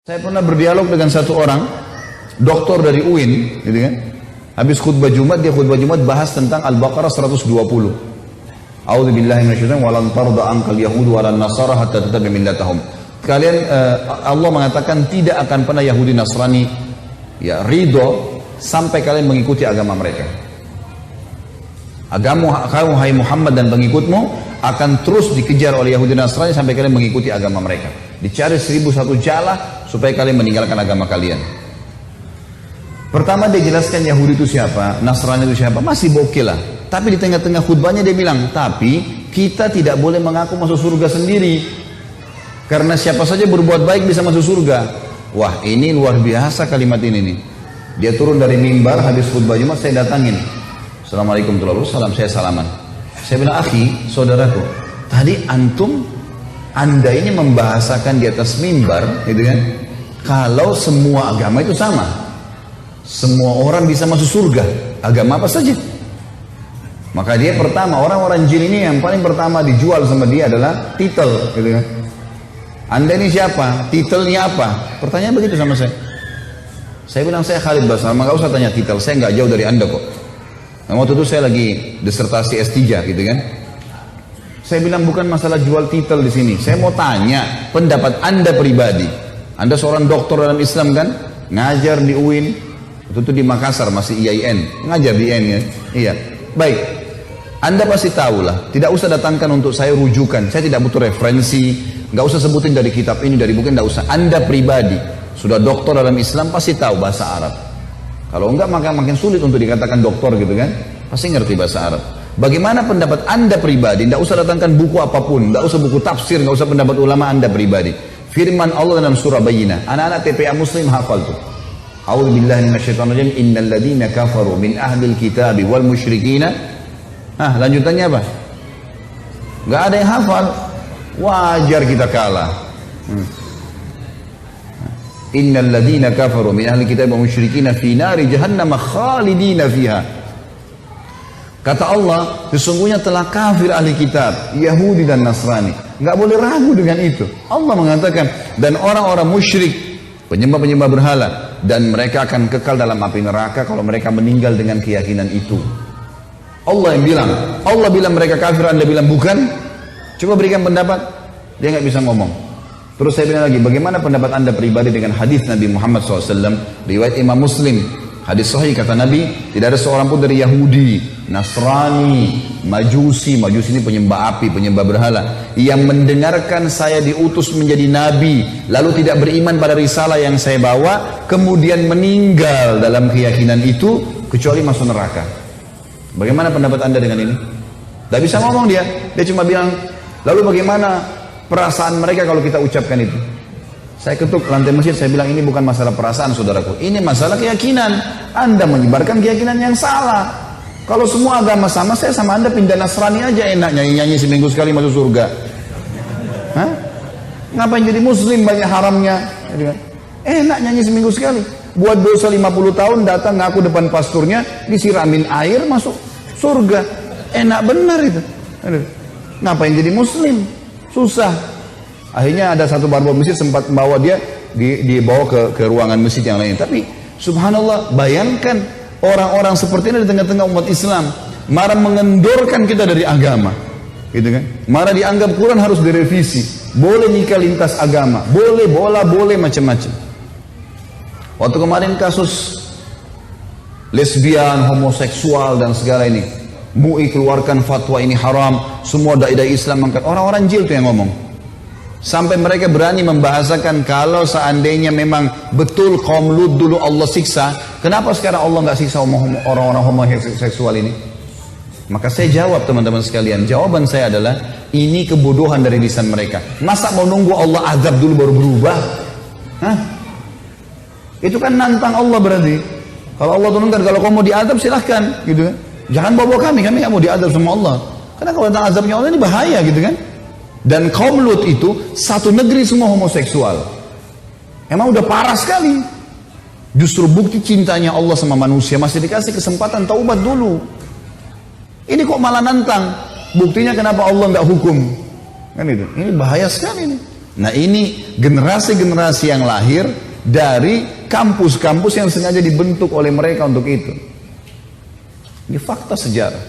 Saya pernah berdialog dengan satu orang, doktor dari UIN, gitu kan. Habis khutbah Jumat, dia khutbah Jumat bahas tentang Al-Baqarah 120. A'udzubillahi minasyaitonir walan tarda ankal yahudu walan nasara hatta tattabi millatahum. Kalian Allah mengatakan tidak akan pernah Yahudi Nasrani ya ridho sampai kalian mengikuti agama mereka. Agama kamu hai Muhammad dan pengikutmu akan terus dikejar oleh Yahudi Nasrani sampai kalian mengikuti agama mereka. Dicari 1001 jalah supaya kalian meninggalkan agama kalian. Pertama dia jelaskan Yahudi itu siapa, Nasrani itu siapa, masih bokeh lah. Tapi di tengah-tengah khutbahnya dia bilang, tapi kita tidak boleh mengaku masuk surga sendiri. Karena siapa saja berbuat baik bisa masuk surga. Wah, ini luar biasa kalimat ini nih. Dia turun dari mimbar habis khutbah Jumat, saya datangin. Assalamualaikum warahmatullahi wabarakatuh, saya salaman. Saya bilang, akhi, saudaraku, tadi Anda ini membahasakan di atas mimbar, gitu kan? Kalau semua agama itu sama, semua orang bisa masuk surga, agama apa saja. Maka dia pertama, orang-orang jin ini yang paling pertama dijual sama dia adalah titel, gitu kan? Anda ini siapa? Titelnya apa? Pertanyaan begitu sama saya. Saya bilang, saya Khalid Basama, nggak usah tanya titel, saya nggak jauh dari Anda kok. Nah, waktu itu saya lagi disertasi S3, gitu kan? Saya bilang bukan masalah jual titel di sini. Saya mau tanya pendapat Anda pribadi. Anda seorang dokter dalam Islam kan? Ngajar di UIN. Waktu itu di Makassar masih IAIN. Ngajar di IAIN ya. Iya. Baik. Anda pasti tahu lah. Tidak usah datangkan untuk saya rujukan. Saya tidak butuh referensi. Nggak usah sebutin dari kitab ini, dari buku, nggak usah. Anda pribadi sudah dokter dalam Islam pasti tahu bahasa Arab. Kalau enggak maka makin sulit untuk dikatakan dokter gitu kan. Pasti ngerti bahasa Arab. Bagaimana pendapat Anda pribadi? Tidak usah datangkan buku apapun, tidak usah buku tafsir, tidak usah pendapat ulama Anda pribadi. Firman Allah dalam surah Bayyinah. Anak-anak TPA Muslim hafal tuh. A'udzubillahi minasyaitonirrajim. Innal ladzina kafaru min ahlil kitabi wal musyrikina. Lanjutannya apa? Enggak ada yang hafal. Wajar kita kalah. Innal ladzina kafaru min ahlil kitabi wal musyrikina fi nari jahannam khalidina fiha. Kata Allah, sesungguhnya telah kafir ahli kitab, Yahudi dan Nasrani. Nggak boleh ragu dengan itu. Allah mengatakan, dan orang-orang musyrik, penyembah-penyembah berhala, dan mereka akan kekal dalam api neraka kalau mereka meninggal dengan keyakinan itu. Allah yang bilang, Allah bilang mereka kafir, Anda bilang bukan. Coba berikan pendapat, dia nggak bisa ngomong. Terus saya bilang lagi, bagaimana pendapat Anda pribadi dengan hadis Nabi Muhammad SAW, riwayat Imam Muslim. Hadis sahih kata Nabi, tidak ada seorang pun dari Yahudi, Nasrani, Majusi ini penyembah api, penyembah berhala, yang mendengarkan saya diutus menjadi Nabi, lalu tidak beriman pada risalah yang saya bawa, kemudian meninggal dalam keyakinan itu, kecuali masuk neraka. Bagaimana pendapat Anda dengan ini? Tidak bisa ngomong dia cuma bilang, lalu bagaimana perasaan mereka kalau kita ucapkan itu? Saya ketuk lantai masjid, saya bilang ini bukan masalah perasaan saudaraku, ini masalah keyakinan. Anda menyebarkan keyakinan yang salah. Kalau semua agama sama, saya sama Anda pindah Nasrani aja enak, nyanyi-nyanyi seminggu sekali masuk surga. Hah? Ngapain jadi muslim banyak haramnya? Enak nyanyi seminggu sekali. Buat dosa 50 tahun datang ngaku depan pasturnya, disiramin air masuk surga. Enak benar itu. Ngapain jadi muslim? Susah. Akhirnya ada satu barbel masjid sempat membawa dia dibawa ke ruangan masjid yang lain. Tapi subhanallah, bayangkan orang-orang seperti ini di tengah-tengah umat Islam marah mengendorkan kita dari agama, gitu kan? Marah dianggap Quran harus direvisi, boleh nikah lintas agama, boleh bola, boleh macam-macam. Waktu kemarin kasus lesbian, homoseksual dan segala ini, MUI keluarkan fatwa ini haram, semua dai-dai Islam angkat, orang-orang jil tuh yang ngomong. Sampai mereka berani membahasakan kalau seandainya memang betul kaum Lut dulu Allah siksa, kenapa sekarang Allah nggak siksa orang-orang homoseksual ini? Maka saya jawab teman-teman sekalian, jawaban saya adalah ini kebodohan dari lisan mereka. Masa mau nunggu Allah azab dulu baru berubah? Hah? Itu kan nantang Allah berarti. Kalau Allah turunkan, kalau kamu mau diazab silahkan, gitu kan? Jangan bawa kami nggak mau diazab sama Allah. Karena kalau tentang azabnya Allah ini bahaya, gitu kan? Dan kaum Lut itu satu negeri semua homoseksual. Emang udah parah sekali. Justru bukti cintanya Allah sama manusia masih dikasih kesempatan taubat dulu. Ini kok malah nantang. Buktinya kenapa Allah nggak hukum? Kan itu. Ini bahaya sekali ini. Nah ini generasi-generasi yang lahir dari kampus-kampus yang sengaja dibentuk oleh mereka untuk itu. Ini fakta sejarah.